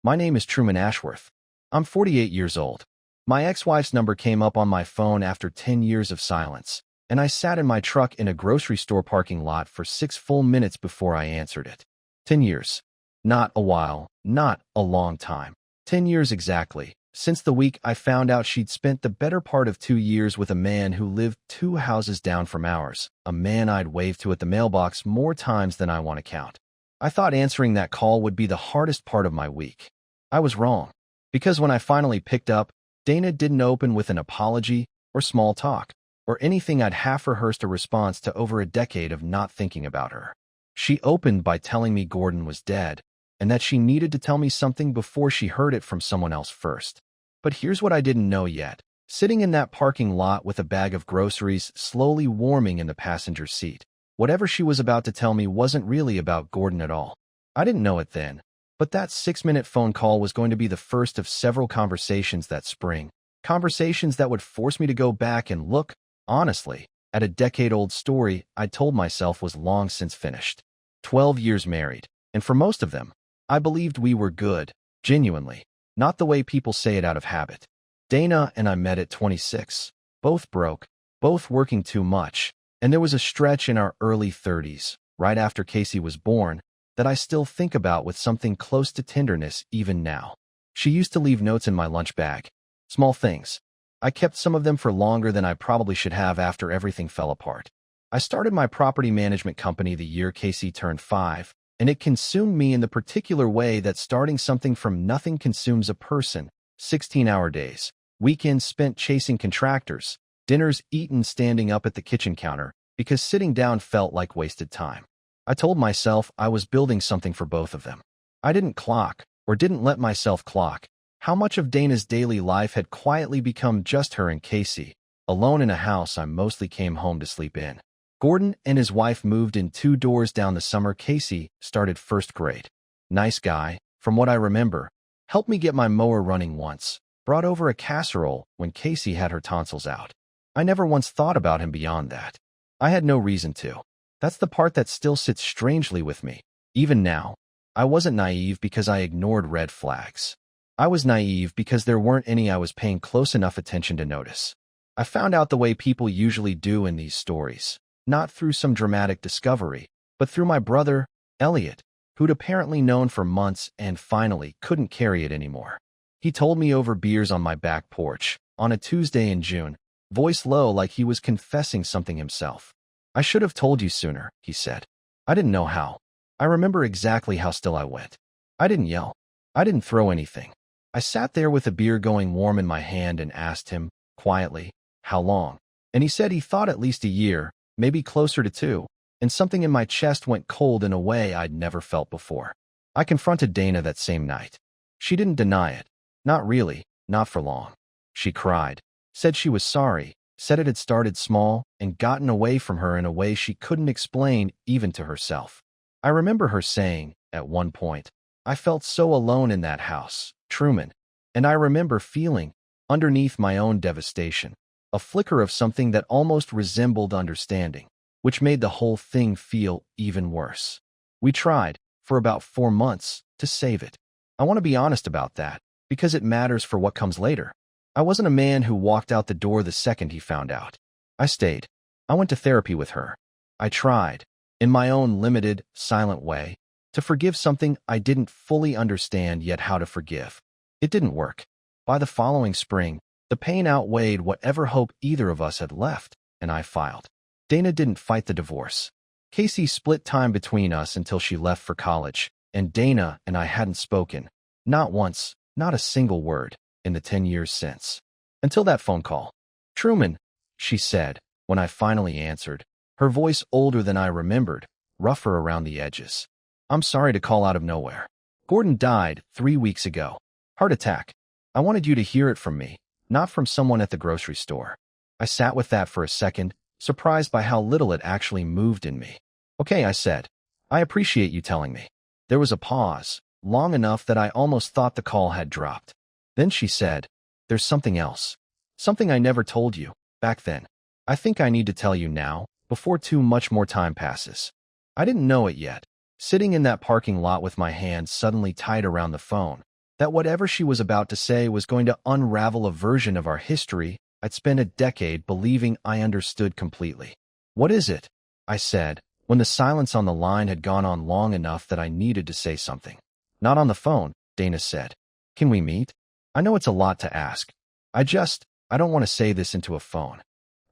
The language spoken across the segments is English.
My name is Truman Ashworth. I'm 48 years old. My ex-wife's number came up on my phone after 10 years of silence, and I sat in my truck in a grocery store parking lot for 6 full minutes before I answered it. 10 years. Not a while, not a long time. 10 years exactly, since the week I found out she'd spent the better part of 2 years with a man who lived 2 houses down from ours, a man I'd waved to at the mailbox more times than I want to count. I thought answering that call would be the hardest part of my week. I was wrong, because when I finally picked up, Dana didn't open with an apology or small talk, or anything I'd half-rehearsed a response to over a decade of not thinking about her. She opened by telling me Gordon was dead, and that she needed to tell me something before she heard it from someone else first. But here's what I didn't know yet. Sitting in that parking lot with a bag of groceries slowly warming in the passenger seat, whatever she was about to tell me wasn't really about Gordon at all. I didn't know it then, but that 6-minute phone call was going to be the first of several conversations that spring. Conversations that would force me to go back and look, honestly, at a decade-old story I told myself was long since finished. 12 years married, and for most of them, I believed we were good, genuinely, not the way people say it out of habit. Dana and I met at 26, both broke, both working too much, and there was a stretch in our early 30s, right after Casey was born, that I still think about with something close to tenderness even now. She used to leave notes in my lunch bag. Small things. I kept some of them for longer than I probably should have after everything fell apart. I started my property management company the year Casey turned 5, and it consumed me in the particular way that starting something from nothing consumes a person. 16-hour days, weekends spent chasing contractors, dinners eaten standing up at the kitchen counter, because sitting down felt like wasted time. I told myself I was building something for both of them. I didn't clock, or didn't let myself clock, how much of Dana's daily life had quietly become just her and Casey, alone in a house I mostly came home to sleep in. Gordon and his wife moved in 2 doors down the summer Casey started first grade. Nice guy, from what I remember, helped me get my mower running once, brought over a casserole when Casey had her tonsils out. I never once thought about him beyond that. I had no reason to. That's the part that still sits strangely with me. Even now, I wasn't naive because I ignored red flags. I was naive because there weren't any I was paying close enough attention to notice. I found out the way people usually do in these stories, not through some dramatic discovery, but through my brother, Elliot, who'd apparently known for months and finally couldn't carry it anymore. He told me over beers on my back porch, on a Tuesday in June, voice low like he was confessing something himself. "I should have told you sooner," he said. I didn't know how. I remember exactly how still I went. I didn't yell. I didn't throw anything. I sat there with a beer going warm in my hand and asked him, quietly, how long? And he said he thought at least a year, maybe closer to 2, and something in my chest went cold in a way I'd never felt before. I confronted Dana that same night. She didn't deny it. Not really, not for long. She cried, said she was sorry, said it had started small and gotten away from her in a way she couldn't explain even to herself. I remember her saying, at one point, "I felt so alone in that house, Truman," and I remember feeling, underneath my own devastation, a flicker of something that almost resembled understanding, which made the whole thing feel even worse. We tried, for about 4 months, to save it. I want to be honest about that, because it matters for what comes later. I wasn't a man who walked out the door the second he found out. I stayed. I went to therapy with her. I tried, in my own limited, silent way, to forgive something I didn't fully understand yet how to forgive. It didn't work. By the following spring, the pain outweighed whatever hope either of us had left, and I filed. Dana didn't fight the divorce. Casey split time between us until she left for college, and Dana and I hadn't spoken, not once, not a single word, in the 10 years since. Until that phone call. "Truman," she said, when I finally answered, her voice older than I remembered, rougher around the edges. "I'm sorry to call out of nowhere. Gordon died 3 weeks ago. Heart attack. I wanted you to hear it from me, not from someone at the grocery store." I sat with that for a second, surprised by how little it actually moved in me. "Okay," I said. "I appreciate you telling me." There was a pause, long enough that I almost thought the call had dropped. Then she said, "There's something else. Something I never told you, back then. I think I need to tell you now, before too much more time passes." I didn't know it yet. Sitting in that parking lot with my hands suddenly tied around the phone, That whatever she was about to say was going to unravel a version of our history I'd spent a decade believing I understood completely. "What is it?" I said, when the silence on the line had gone on long enough that I needed to say something. "Not on the phone," Dana said. "Can we meet? I know it's a lot to ask. I don't want to say this into a phone."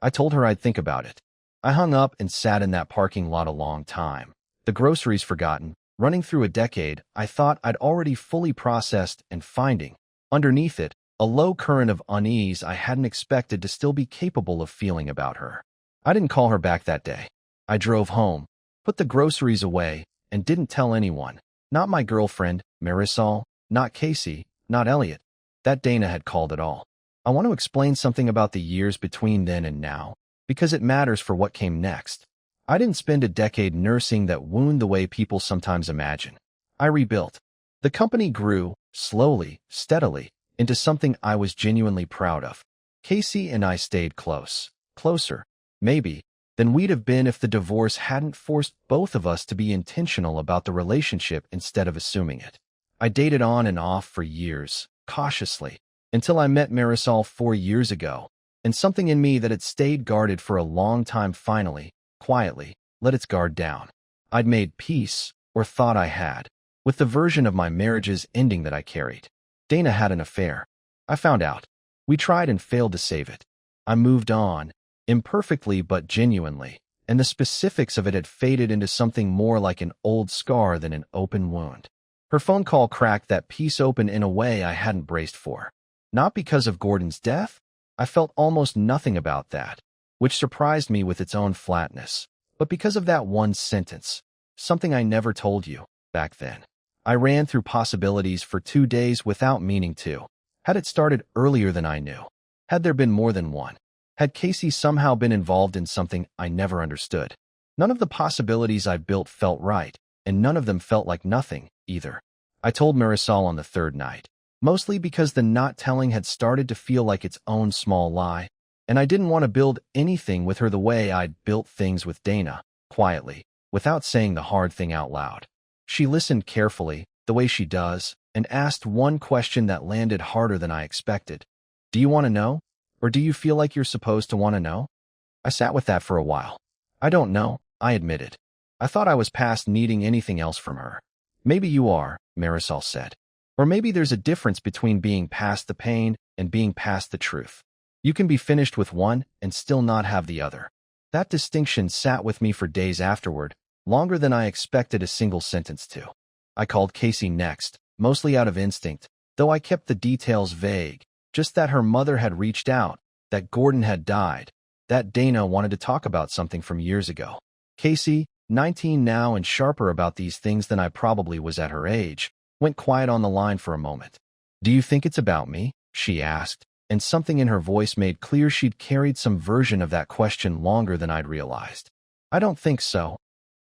I told her I'd think about it. I hung up and sat in that parking lot a long time. The groceries forgotten, running through a decade I thought I'd already fully processed, and finding, underneath it, a low current of unease I hadn't expected to still be capable of feeling about her. I didn't call her back that day. I drove home, put the groceries away, and didn't tell anyone. Not my girlfriend, Marisol, not Casey, not Elliot. That Dana had called it all. I want to explain something about the years between then and now, because it matters for what came next. I didn't spend a decade nursing that wound the way people sometimes imagine. I rebuilt. The company grew, slowly, steadily, into something I was genuinely proud of. Casey and I stayed close, closer, maybe, than we'd have been if the divorce hadn't forced both of us to be intentional about the relationship instead of assuming it. I dated on and off for years, cautiously, until I met Marisol 4 years ago, and something in me that had stayed guarded for a long time finally, quietly, let its guard down. I'd made peace, or thought I had, with the version of my marriage's ending that I carried. Dana had an affair. I found out. We tried and failed to save it. I moved on, imperfectly but genuinely, and the specifics of it had faded into something more like an old scar than an open wound. Her phone call cracked that piece open in a way I hadn't braced for. Not because of Gordon's death. I felt almost nothing about that, which surprised me with its own flatness, but because of that one sentence, something I never told you, back then. I ran through possibilities for 2 days without meaning to. Had it started earlier than I knew? Had there been more than one? Had Casey somehow been involved in something I never understood? None of the possibilities I built felt right, and none of them felt like nothing, either. I told Marisol on the third night, mostly because the not telling had started to feel like its own small lie, and I didn't want to build anything with her the way I'd built things with Dana, quietly, without saying the hard thing out loud. She listened carefully, the way she does, and asked one question that landed harder than I expected. "Do you want to know? Or do you feel like you're supposed to want to know?" I sat with that for a while. "I don't know," I admitted. I thought I was past needing anything else from her. "Maybe you are," Marisol said. "Or maybe there's a difference between being past the pain and being past the truth. You can be finished with one and still not have the other." That distinction sat with me for days afterward, longer than I expected a single sentence to. I called Casey next, mostly out of instinct, though I kept the details vague, just that her mother had reached out, that Gordon had died, that Dana wanted to talk about something from years ago. Casey, 19 now and sharper about these things than I probably was at her age, went quiet on the line for a moment. "Do you think it's about me?" she asked, and something in her voice made clear she'd carried some version of that question longer than I'd realized. "I don't think so,"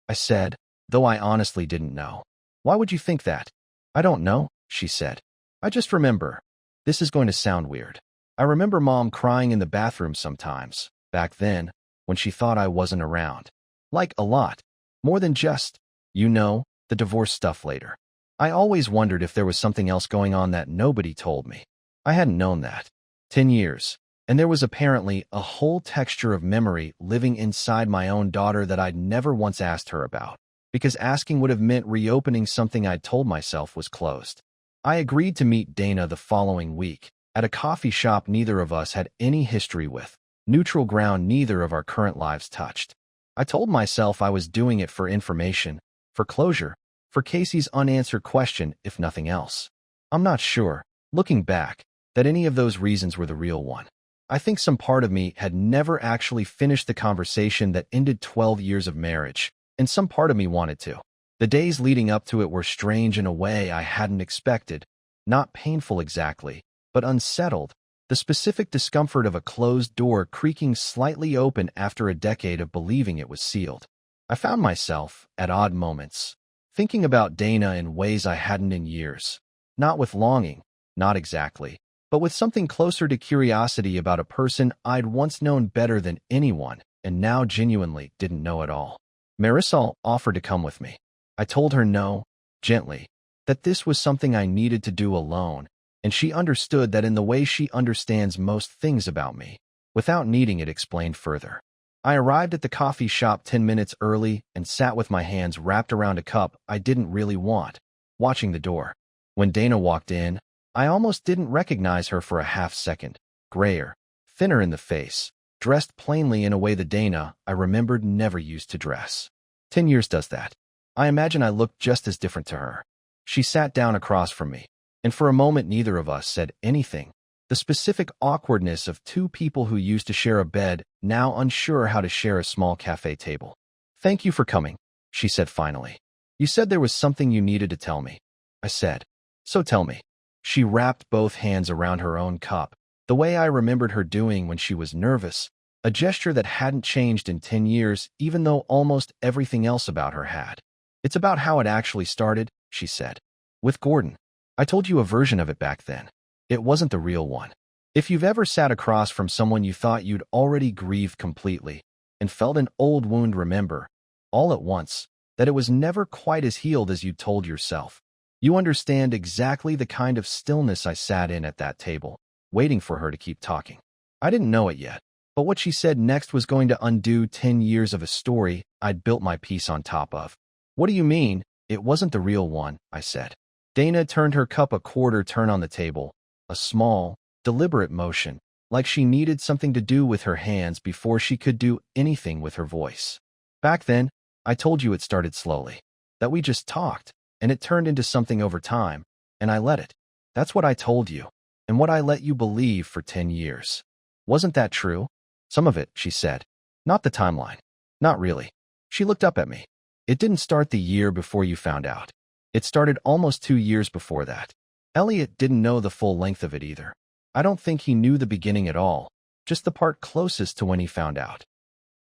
I said, though I honestly didn't know. "Why would you think that?" "I don't know," she said. "I just remember." This is going to sound weird. I remember Mom crying in the bathroom sometimes, back then, when she thought I wasn't around. Like, a lot. More than just, the divorce stuff later. I always wondered if there was something else going on that nobody told me. I hadn't known that. 10 years. And there was apparently a whole texture of memory living inside my own daughter that I'd never once asked her about, because asking would have meant reopening something I'd told myself was closed. I agreed to meet Dana the following week, at a coffee shop neither of us had any history with, neutral ground neither of our current lives touched. I told myself I was doing it for information, for closure, for Casey's unanswered question, if nothing else. I'm not sure, looking back, that any of those reasons were the real one. I think some part of me had never actually finished the conversation that ended 12 years of marriage, and some part of me wanted to. The days leading up to it were strange in a way I hadn't expected, not painful exactly, but unsettled, the specific discomfort of a closed door creaking slightly open after a decade of believing it was sealed. I found myself, at odd moments, thinking about Dana in ways I hadn't in years. Not with longing, not exactly, but with something closer to curiosity about a person I'd once known better than anyone and now genuinely didn't know at all. Marisol offered to come with me. I told her no, gently, that this was something I needed to do alone, and she understood that in the way she understands most things about me, without needing it explained further. I arrived at the coffee shop 10 minutes early and sat with my hands wrapped around a cup I didn't really want, watching the door. When Dana walked in, I almost didn't recognize her for a half second. Grayer, thinner in the face, dressed plainly in a way that Dana, I remembered, never used to dress. 10 years does that. I imagine I looked just as different to her. She sat down across from me, and for a moment neither of us said anything. The specific awkwardness of two people who used to share a bed, now unsure how to share a small cafe table. "Thank you for coming," she said finally. "You said there was something you needed to tell me." I said, "So tell me." She wrapped both hands around her own cup, the way I remembered her doing when she was nervous, a gesture that hadn't changed in 10 years, even though almost everything else about her had. "It's about how it actually started," she said. "With Gordon. I told you a version of it back then. It wasn't the real one. If you've ever sat across from someone you thought you'd already grieved completely and felt an old wound, remember, all at once, that it was never quite as healed as you told yourself. You understand exactly the kind of stillness I sat in at that table, waiting for her to keep talking. I didn't know it yet, but what she said next was going to undo 10 years of a story I'd built my piece on top of. "What do you mean, it wasn't the real one?" I said. Dana turned her cup a quarter turn on the table, a small, deliberate motion, like she needed something to do with her hands before she could do anything with her voice. "Back then, I told you it started slowly, that we just talked, and it turned into something over time, and I let it. That's what I told you, and what I let you believe for 10 years. Wasn't that true?" "Some of it," she said. "Not the timeline." "Not really." She looked up at me. "It didn't start the year before you found out. It started almost 2 years before that. Elliot didn't know the full length of it either. I don't think he knew the beginning at all, just the part closest to when he found out."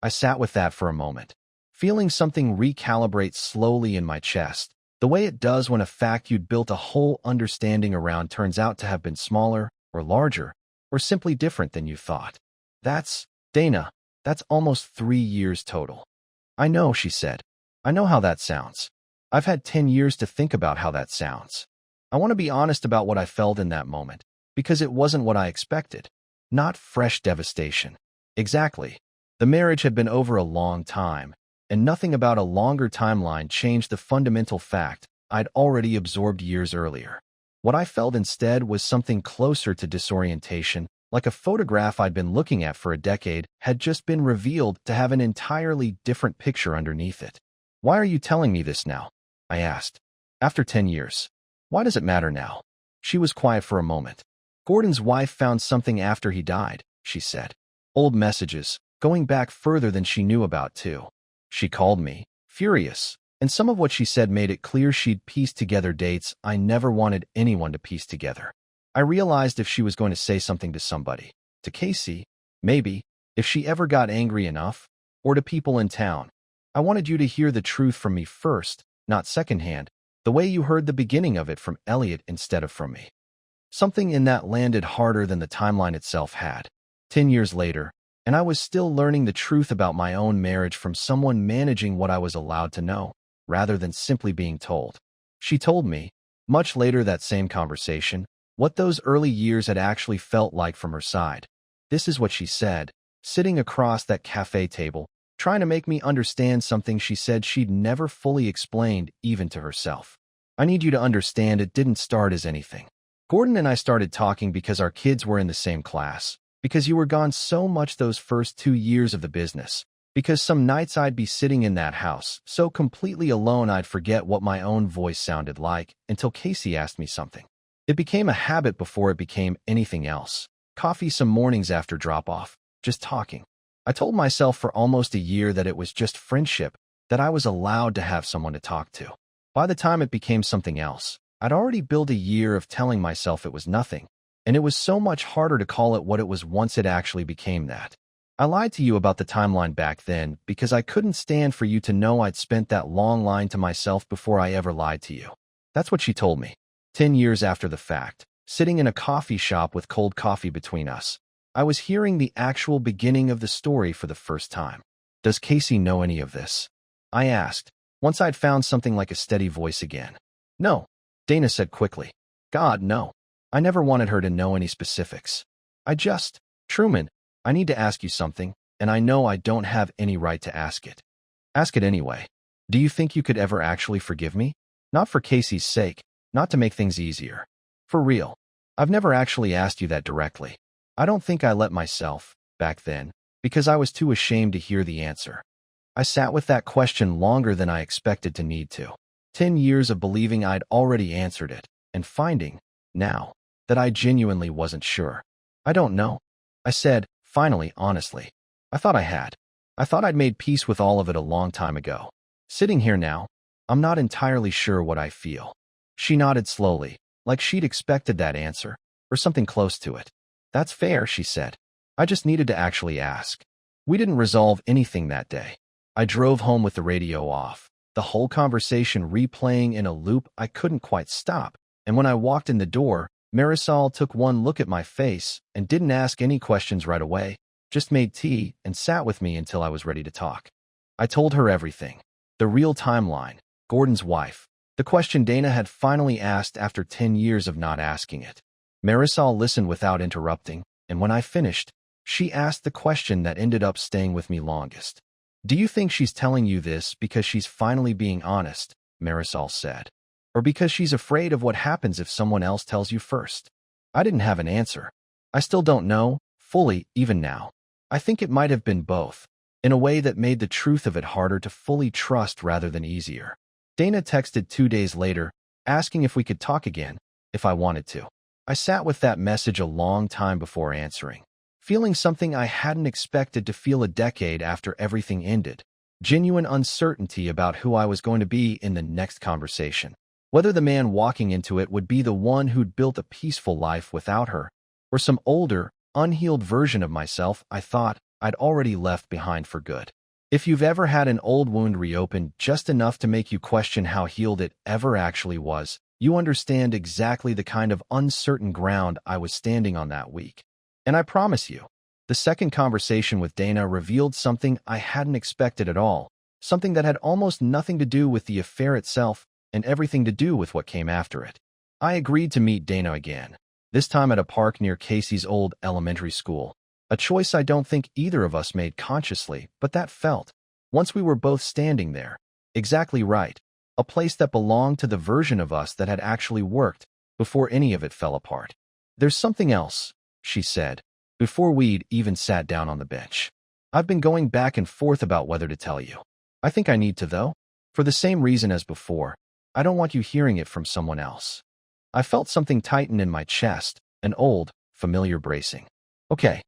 I sat with that for a moment, feeling something recalibrate slowly in my chest, the way it does when a fact you'd built a whole understanding around turns out to have been smaller, or larger, or simply different than you thought. Dana, that's almost 3 years total." "I know," she said. "I know how that sounds. I've had 10 years to think about how that sounds. I want to be honest about what I felt in that moment, because it wasn't what I expected. Not fresh devastation. Exactly. The marriage had been over a long time, and nothing about a longer timeline changed the fundamental fact I'd already absorbed years earlier. What I felt instead was something closer to disorientation, like a photograph I'd been looking at for a decade had just been revealed to have an entirely different picture underneath it. "Why are you telling me this now?" I asked. "After 10 years. Why does it matter now?" She was quiet for a moment. "Gordon's wife found something after he died," she said. "Old messages, going back further than she knew about, too. She called me, furious, and some of what she said made it clear she'd pieced together dates I never wanted anyone to piece together. I realized if she was going to say something to somebody, to Casey, maybe, if she ever got angry enough, or to people in town, I wanted you to hear the truth from me first, not secondhand, the way you heard the beginning of it from Elliot instead of from me." Something in that landed harder than the timeline itself had. 10 years later, and I was still learning the truth about my own marriage from someone managing what I was allowed to know, rather than simply being told. She told me, much later that same conversation, what those early years had actually felt like from her side. This is what she said, sitting across that cafe table, trying to make me understand something she said she'd never fully explained even to herself. "I need you to understand it didn't start as anything. Gordon and I started talking because our kids were in the same class, because you were gone so much those first 2 years of the business, because some nights I'd be sitting in that house, so completely alone I'd forget what my own voice sounded like until Casey asked me something. It became a habit before it became anything else. Coffee some mornings after drop-off, just talking. I told myself for almost a year that it was just friendship, that I was allowed to have someone to talk to. By the time it became something else, I'd already built a year of telling myself it was nothing, and it was so much harder to call it what it was once it actually became that. I lied to you about the timeline back then because I couldn't stand for you to know I'd spent that long lying to myself before I ever lied to you." That's what she told me. 10 years after the fact, sitting in a coffee shop with cold coffee between us, I was hearing the actual beginning of the story for the first time. "Does Casey know any of this?" I asked, once I'd found something like a steady voice again. "No. Dana said quickly. God, no. I never wanted her to know any specifics. Truman, I need to ask you something, and I know I don't have any right to ask it. Ask it anyway. Do you think you could ever actually forgive me? Not for Casey's sake, not to make things easier. For real. I've never actually asked you that directly. I don't think I let myself, back then, because I was too ashamed to hear the answer. I sat with that question longer than I expected to need to. 10 years of believing I'd already answered it, and finding, now, that I genuinely wasn't sure. I don't know. I said, finally, honestly. I thought I had. I thought I'd made peace with all of it a long time ago. Sitting here now, I'm not entirely sure what I feel. She nodded slowly, like she'd expected that answer, or something close to it. That's fair, she said. I just needed to actually ask. We didn't resolve anything that day. I drove home with the radio off, the whole conversation replaying in a loop I couldn't quite stop, and when I walked in the door, Marisol took one look at my face and didn't ask any questions right away, just made tea and sat with me until I was ready to talk. I told her everything. The real timeline, Gordon's wife, the question Dana had finally asked after 10 years of not asking it. Marisol listened without interrupting, and when I finished, she asked the question that ended up staying with me longest. Do you think she's telling you this because she's finally being honest, Marisol said, or because she's afraid of what happens if someone else tells you first? I didn't have an answer. I still don't know, fully, even now. I think it might have been both, in a way that made the truth of it harder to fully trust rather than easier. Dana texted 2 days later, asking if we could talk again, if I wanted to. I sat with that message a long time before answering, feeling something I hadn't expected to feel a decade after everything ended, genuine uncertainty about who I was going to be in the next conversation, whether the man walking into it would be the one who'd built a peaceful life without her, or some older, unhealed version of myself I thought I'd already left behind for good. If you've ever had an old wound reopened just enough to make you question how healed it ever actually was, you understand exactly the kind of uncertain ground I was standing on that week. And I promise you, the second conversation with Dana revealed something I hadn't expected at all, something that had almost nothing to do with the affair itself and everything to do with what came after it. I agreed to meet Dana again, this time at a park near Casey's old elementary school, a choice I don't think either of us made consciously, but that felt, once we were both standing there, exactly right, a place that belonged to the version of us that had actually worked before any of it fell apart. There's something else, she said, before we'd even sat down on the bench. I've been going back and forth about whether to tell you. I think I need to, though. For the same reason as before, I don't want you hearing it from someone else. I felt something tighten in my chest, an old, familiar bracing. Okay.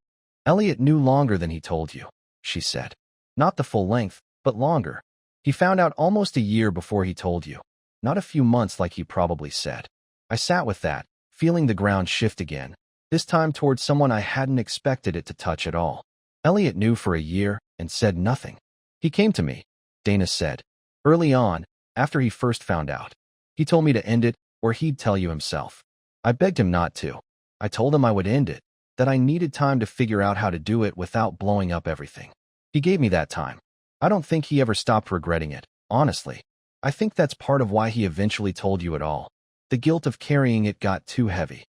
Elliot knew longer than he told you, she said. Not the full length, but longer. He found out almost a year before he told you. Not a few months like he probably said. I sat with that, feeling the ground shift again, this time towards someone I hadn't expected it to touch at all. Elliot knew for a year and said nothing. He came to me, Dana said, early on, after he first found out. He told me to end it, or he'd tell you himself. I begged him not to. I told him I would end it, that I needed time to figure out how to do it without blowing up everything. He gave me that time. I don't think he ever stopped regretting it, honestly. I think that's part of why he eventually told you it all. The guilt of carrying it got too heavy.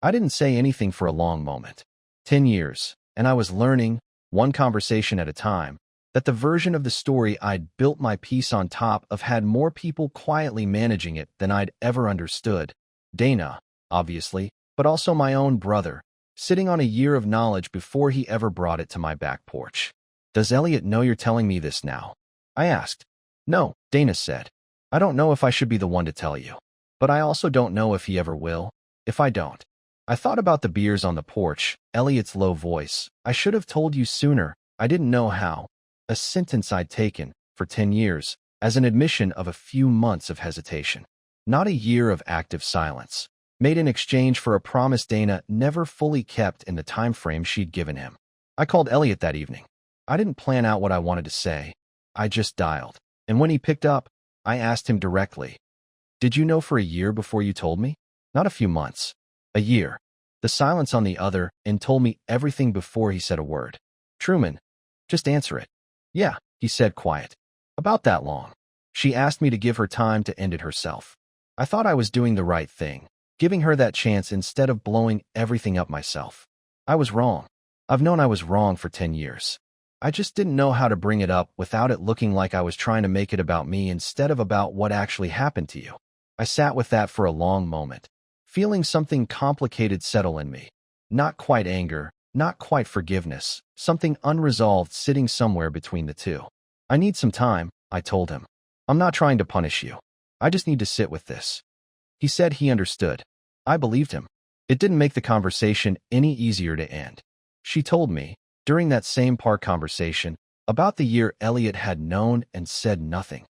I didn't say anything for a long moment. 10 years, and I was learning, one conversation at a time, that the version of the story I'd built my piece on top of had more people quietly managing it than I'd ever understood. Dana, obviously, but also my own brother, sitting on a year of knowledge before he ever brought it to my back porch. Does Elliot know you're telling me this now? I asked. No, Dana said. I don't know if I should be the one to tell you. But I also don't know if he ever will, if I don't. I thought about the beers on the porch, Elliot's low voice. I should have told you sooner. I didn't know how. A sentence I'd taken, for 10 years, as an admission of a few months of hesitation. Not a year of active silence, made in exchange for a promise Dana never fully kept in the time frame she'd given him. I called Elliot that evening. I didn't plan out what I wanted to say. I just dialed. And when he picked up, I asked him directly, "Did you know for a year before you told me?" Not a few months. A year. The silence on the other end told me everything before he said a word. Truman, just answer it. Yeah, he said quiet. About that long. She asked me to give her time to end it herself. I thought I was doing the right thing, giving her that chance instead of blowing everything up myself. I was wrong. I've known I was wrong for 10 years. I just didn't know how to bring it up without it looking like I was trying to make it about me instead of about what actually happened to you. I sat with that for a long moment, feeling something complicated settle in me. Not quite anger, not quite forgiveness, something unresolved sitting somewhere between the two. I need some time, I told him. I'm not trying to punish you. I just need to sit with this. He said he understood. I believed him. It didn't make the conversation any easier to end. She told me, during that same park conversation, about the year Elliot had known and said nothing.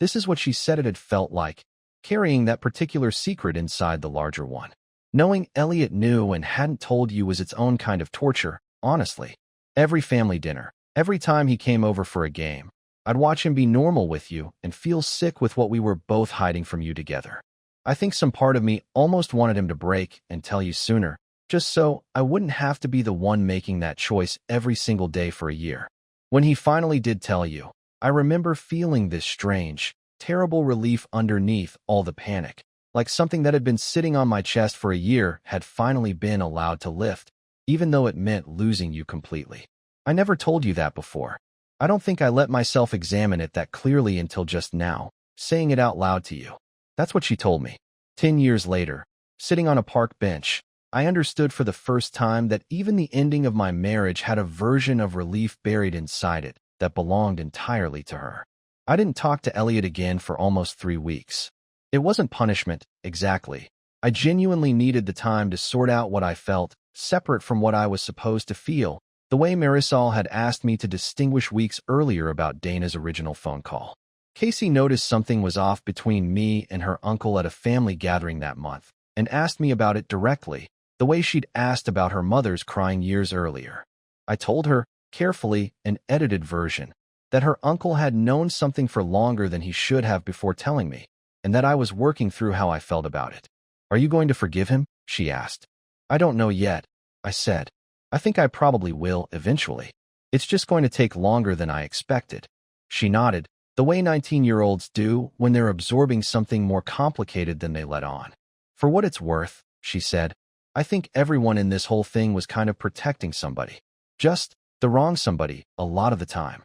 This is what she said it had felt like, carrying that particular secret inside the larger one. Knowing Elliot knew and hadn't told you was its own kind of torture, honestly. Every family dinner, every time he came over for a game, I'd watch him be normal with you and feel sick with what we were both hiding from you together. I think some part of me almost wanted him to break and tell you sooner, just so I wouldn't have to be the one making that choice every single day for a year. When he finally did tell you, I remember feeling this strange, terrible relief underneath all the panic, like something that had been sitting on my chest for a year had finally been allowed to lift, even though it meant losing you completely. I never told you that before. I don't think I let myself examine it that clearly until just now, saying it out loud to you. That's what she told me. 10 years later, sitting on a park bench, I understood for the first time that even the ending of my marriage had a version of relief buried inside it that belonged entirely to her. I didn't talk to Elliot again for almost 3 weeks. It wasn't punishment, exactly. I genuinely needed the time to sort out what I felt, separate from what I was supposed to feel, the way Marisol had asked me to distinguish weeks earlier about Dana's original phone call. Casey noticed something was off between me and her uncle at a family gathering that month, and asked me about it directly, the way she'd asked about her mother's crying years earlier. I told her, carefully, an edited version, that her uncle had known something for longer than he should have before telling me, and that I was working through how I felt about it. Are you going to forgive him? She asked. I don't know yet, I said. I think I probably will eventually. It's just going to take longer than I expected. She nodded, the way 19-year-olds do when they're absorbing something more complicated than they let on. For what it's worth, she said, I think everyone in this whole thing was kind of protecting somebody. Just the wrong somebody, a lot of the time.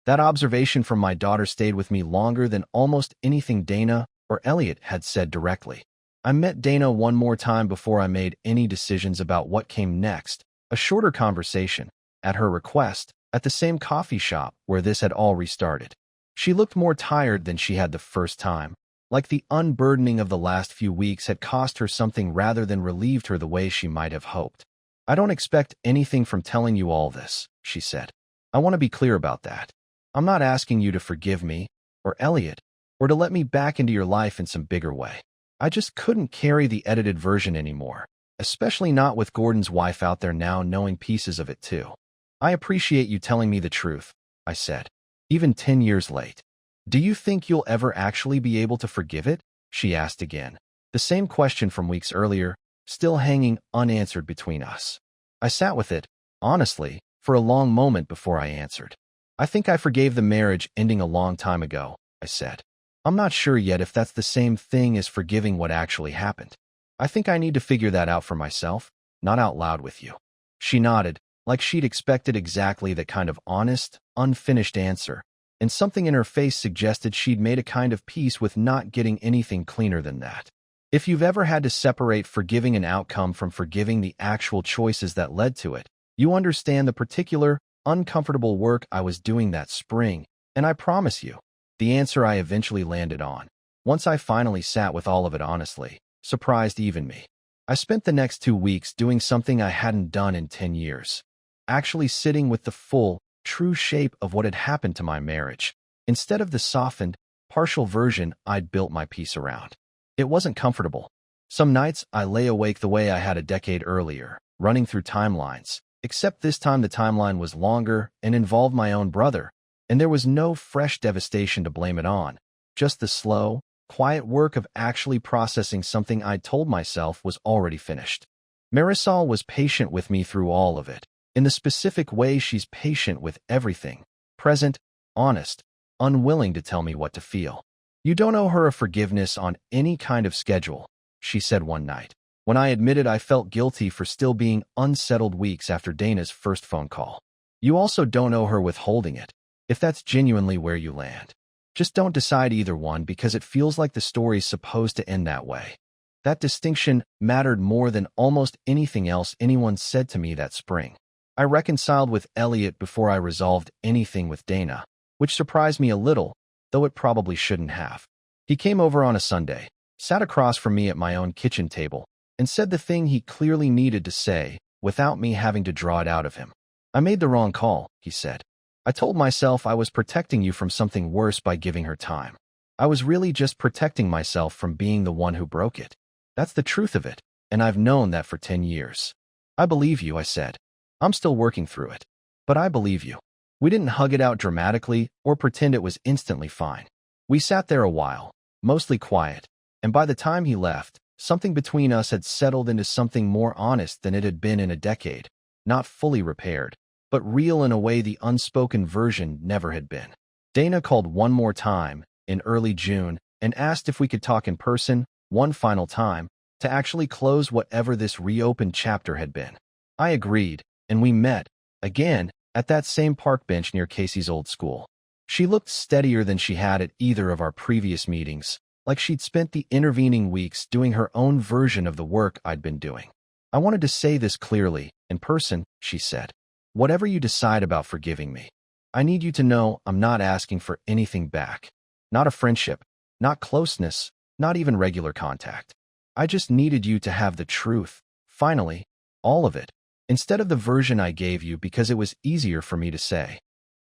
That observation from my daughter stayed with me longer than almost anything Dana or Elliot had said directly. I met Dana one more time before I made any decisions about what came next, a shorter conversation, at her request, at the same coffee shop where this had all restarted. She looked more tired than she had the first time, like the unburdening of the last few weeks had cost her something rather than relieved her the way she might have hoped. I don't expect anything from telling you all this, she said. I want to be clear about that. I'm not asking you to forgive me, or Elliot, or to let me back into your life in some bigger way. I just couldn't carry the edited version anymore, especially not with Gordon's wife out there now knowing pieces of it too. I appreciate you telling me the truth, I said, even 10 years late. Do you think you'll ever actually be able to forgive it? She asked again, the same question from weeks earlier, still hanging unanswered between us. I sat with it, honestly, for a long moment before I answered. I think I forgave the marriage ending a long time ago, I said. I'm not sure yet if that's the same thing as forgiving what actually happened. I think I need to figure that out for myself, not out loud with you. She nodded, like she'd expected exactly that kind of honest, unfinished answer, and something in her face suggested she'd made a kind of peace with not getting anything cleaner than that. If you've ever had to separate forgiving an outcome from forgiving the actual choices that led to it, you understand the particular, uncomfortable work I was doing that spring, and I promise you, the answer I eventually landed on, once I finally sat with all of it honestly, surprised even me. I spent the next 2 weeks doing something I hadn't done in 10 years, actually sitting with the full, true shape of what had happened to my marriage, instead of the softened, partial version I'd built my peace around. It wasn't comfortable. Some nights I lay awake the way I had a decade earlier, running through timelines, except this time the timeline was longer and involved my own brother, and there was no fresh devastation to blame it on, just the slow, quiet work of actually processing something I'd told myself was already finished. Marisol was patient with me through all of it, in the specific way she's patient with everything, present, honest, unwilling to tell me what to feel. You don't owe her a forgiveness on any kind of schedule, she said one night, when I admitted I felt guilty for still being unsettled weeks after Dana's first phone call. You also don't owe her withholding it, if that's genuinely where you land. Just don't decide either one because it feels like the story's supposed to end that way. That distinction mattered more than almost anything else anyone said to me that spring. I reconciled with Elliot before I resolved anything with Dana, which surprised me a little, though it probably shouldn't have. He came over on a Sunday, sat across from me at my own kitchen table, and said the thing he clearly needed to say without me having to draw it out of him. I made the wrong call, he said. I told myself I was protecting you from something worse by giving her time. I was really just protecting myself from being the one who broke it. That's the truth of it, and I've known that for 10 years. I believe you, I said. I'm still working through it. But I believe you. We didn't hug it out dramatically or pretend it was instantly fine. We sat there a while, mostly quiet, and by the time he left, something between us had settled into something more honest than it had been in a decade, not fully repaired, but real in a way the unspoken version never had been. Dana called one more time, in early June, and asked if we could talk in person, one final time, to actually close whatever this reopened chapter had been. I agreed, and we met, again, at that same park bench near Casey's old school. She looked steadier than she had at either of our previous meetings, like she'd spent the intervening weeks doing her own version of the work I'd been doing. I wanted to say this clearly, in person, she said. Whatever you decide about forgiving me, I need you to know I'm not asking for anything back. Not a friendship, not closeness, not even regular contact. I just needed you to have the truth, finally, all of it, instead of the version I gave you because it was easier for me to say.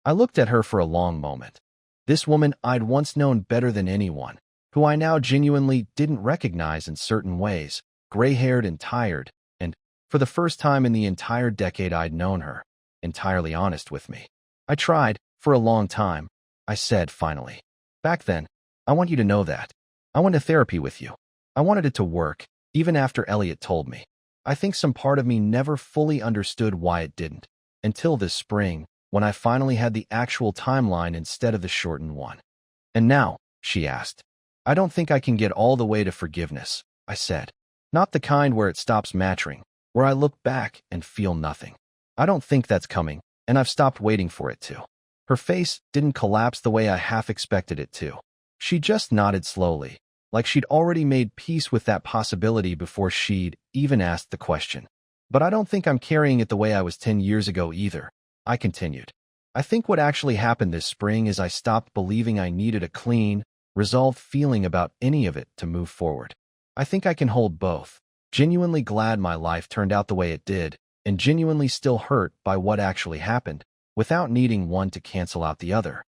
I looked at her for a long moment. This woman I'd once known better than anyone, who I now genuinely didn't recognize in certain ways, gray-haired and tired, and, for the first time in the entire decade I'd known her, entirely honest with me. I tried, for a long time, I said finally. Back then, I want you to know that. I went to therapy with you. I wanted it to work, even after Elliot told me. I think some part of me never fully understood why it didn't, until this spring, when I finally had the actual timeline instead of the shortened one. And now, she asked. I don't think I can get all the way to forgiveness, I said. Not the kind where it stops mattering, where I look back and feel nothing. I don't think that's coming, and I've stopped waiting for it to. Her face didn't collapse the way I half expected it to. She just nodded slowly, like she'd already made peace with that possibility before she'd even asked the question. But I don't think I'm carrying it the way I was 10 years ago either, I continued. I think what actually happened this spring is I stopped believing I needed a clean, resolved feeling about any of it to move forward. I think I can hold both, genuinely glad my life turned out the way it did, and genuinely still hurt by what actually happened, without needing one to cancel out the other.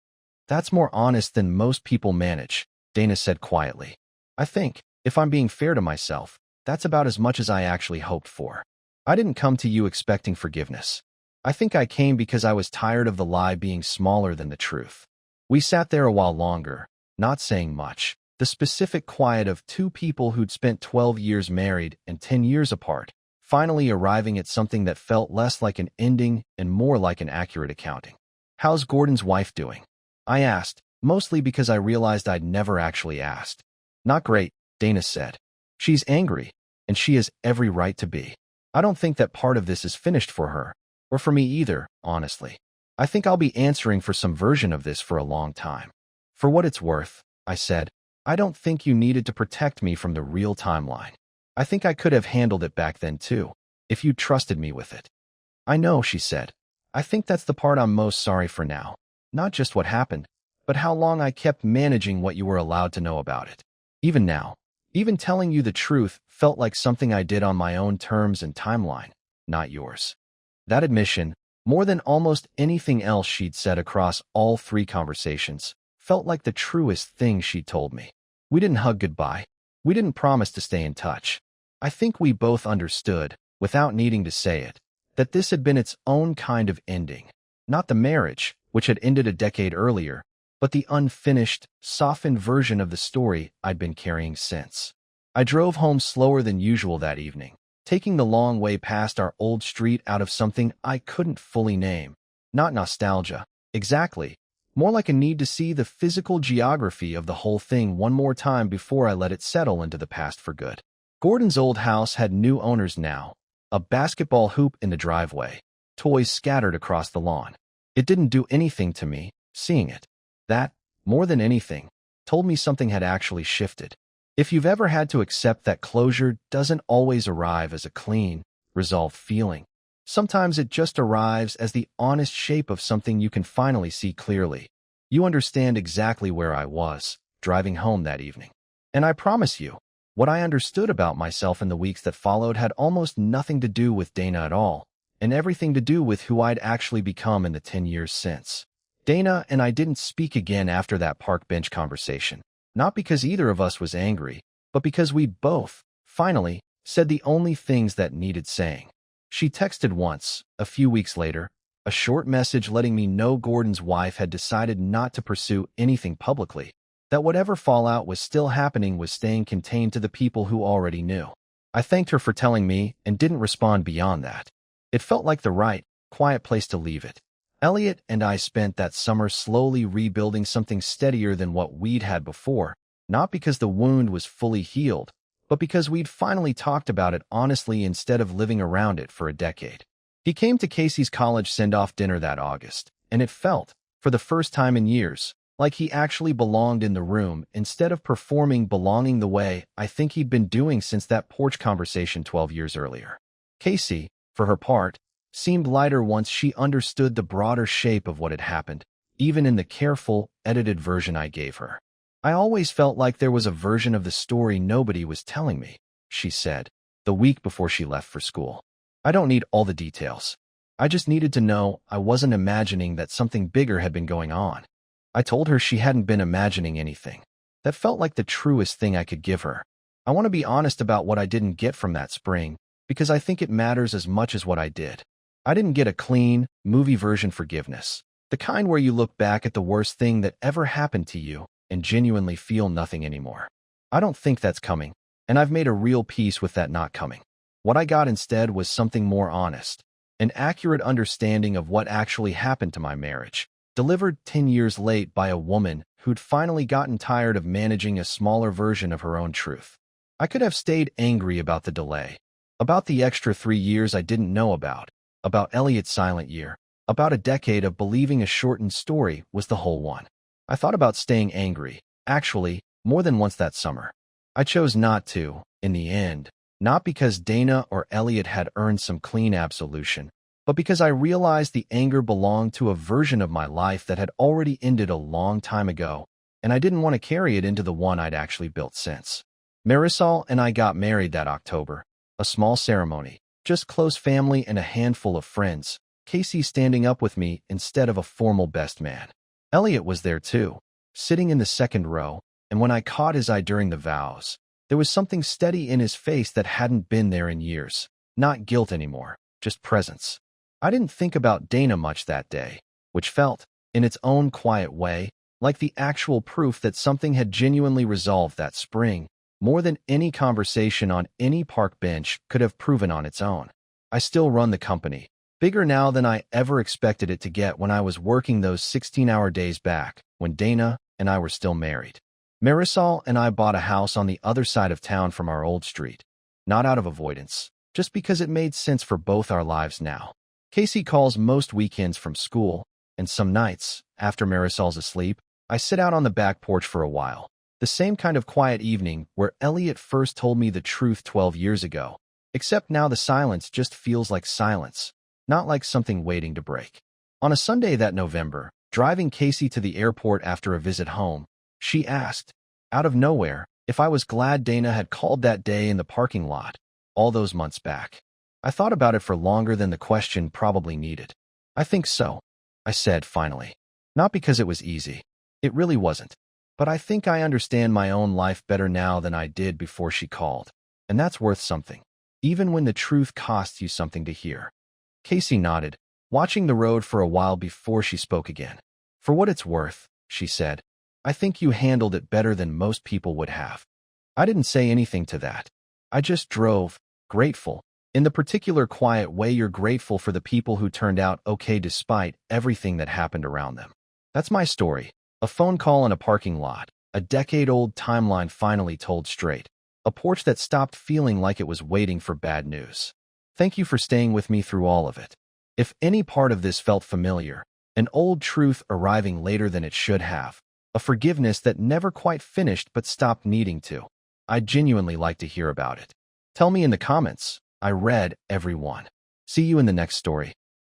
That's more honest than most people manage, Dana said quietly. I think, if I'm being fair to myself, that's about as much as I actually hoped for. I didn't come to you expecting forgiveness. I think I came because I was tired of the lie being smaller than the truth. We sat there a while longer, not saying much, the specific quiet of two people who'd spent 12 years married and 10 years apart, finally arriving at something that felt less like an ending and more like an accurate accounting. How's Gordon's wife doing? I asked, mostly because I realized I'd never actually asked. Not great, Dana said. She's angry, and she has every right to be. I don't think that part of this is finished for her, or for me either, honestly. I think I'll be answering for some version of this for a long time. For what it's worth, I said, I don't think you needed to protect me from the real timeline. I think I could have handled it back then too, if you trusted me with it. I know, she said. I think that's the part I'm most sorry for now. Not just what happened, but how long I kept managing what you were allowed to know about it. Even now, even telling you the truth felt like something I did on my own terms and timeline, not yours. That admission, more than almost anything else she'd said across all 3 conversations, felt like the truest thing she'd told me. We didn't hug goodbye. We didn't promise to stay in touch. I think we both understood, without needing to say it, that this had been its own kind of ending. Not the marriage, which had ended a decade earlier, but the unfinished, softened version of the story I'd been carrying since. I drove home slower than usual that evening, taking the long way past our old street out of something I couldn't fully name. Not nostalgia, exactly, More like a need to see the physical geography of the whole thing one more time before I let it settle into the past for good. Gordon's old house had new owners now, a basketball hoop in the driveway, toys scattered across the lawn. It didn't do anything to me, seeing it. That, more than anything, told me something had actually shifted. If you've ever had to accept that closure doesn't always arrive as a clean, resolved feeling, sometimes it just arrives as the honest shape of something you can finally see clearly. You understand exactly where I was, driving home that evening. And I promise you, what I understood about myself in the weeks that followed had almost nothing to do with Dana at all, and everything to do with who I'd actually become in the 10 years since. Dana and I didn't speak again after that park bench conversation, not because either of us was angry, but because we'd both, finally, said the only things that needed saying. She texted once, a few weeks later, a short message letting me know Gordon's wife had decided not to pursue anything publicly, that whatever fallout was still happening was staying contained to the people who already knew. I thanked her for telling me and didn't respond beyond that. It felt like the right, quiet place to leave it. Elliot and I spent that summer slowly rebuilding something steadier than what we'd had before, not because the wound was fully healed, but because we'd finally talked about it honestly instead of living around it for a decade. He came to Casey's college send-off dinner that August, and it felt, for the first time in years, like he actually belonged in the room instead of performing belonging the way I think he'd been doing since that porch conversation 12 years earlier. Casey, for her part, seemed lighter once she understood the broader shape of what had happened, even in the careful, edited version I gave her. I always felt like there was a version of the story nobody was telling me, she said, the week before she left for school. I don't need all the details. I just needed to know I wasn't imagining that something bigger had been going on. I told her she hadn't been imagining anything. That felt like the truest thing I could give her. I want to be honest about what I didn't get from that spring, because I think it matters as much as what I did. I didn't get a clean, movie version forgiveness, the kind where you look back at the worst thing that ever happened to you and genuinely feel nothing anymore. I don't think that's coming, and I've made a real peace with that not coming. What I got instead was something more honest, an accurate understanding of what actually happened to my marriage, delivered 10 years late by a woman who'd finally gotten tired of managing a smaller version of her own truth. I could have stayed angry about the delay, about the extra 3 years I didn't know about Elliot's silent year, about a decade of believing a shortened story was the whole one. I thought about staying angry, actually, more than once that summer. I chose not to, in the end, not because Dana or Elliot had earned some clean absolution, but because I realized the anger belonged to a version of my life that had already ended a long time ago, and I didn't want to carry it into the one I'd actually built since. Marisol and I got married that October, a small ceremony, just close family and a handful of friends, Casey standing up with me instead of a formal best man. Elliot was there too, sitting in the second row, and when I caught his eye during the vows, there was something steady in his face that hadn't been there in years. Not guilt anymore, just presence. I didn't think about Dana much that day, which felt, in its own quiet way, like the actual proof that something had genuinely resolved that spring, more than any conversation on any park bench could have proven on its own. I still run the company, bigger now than I ever expected it to get when I was working those 16-hour days back, when Dana and I were still married. Marisol and I bought a house on the other side of town from our old street, not out of avoidance, just because it made sense for both our lives now. Casey calls most weekends from school, and some nights, after Marisol's asleep, I sit out on the back porch for a while. The same kind of quiet evening where Elliot first told me the truth 12 years ago, except now the silence just feels like silence, not like something waiting to break. On a Sunday that November, driving Casey to the airport after a visit home, she asked, out of nowhere, if I was glad Dana had called that day in the parking lot, all those months back. I thought about it for longer than the question probably needed. I think so, I said finally. Not because it was easy. It really wasn't. But I think I understand my own life better now than I did before she called. And that's worth something, even when the truth costs you something to hear. Casey nodded, watching the road for a while before she spoke again. For what it's worth, she said, I think you handled it better than most people would have. I didn't say anything to that. I just drove, grateful, in the particular quiet way you're grateful for the people who turned out okay despite everything that happened around them. That's my story. A phone call in a parking lot. A decade-old timeline finally told straight. A porch that stopped feeling like it was waiting for bad news. Thank you for staying with me through all of it. If any part of this felt familiar, an old truth arriving later than it should have, a forgiveness that never quite finished but stopped needing to, I'd genuinely like to hear about it. Tell me in the comments. I read every one. See you in the next story.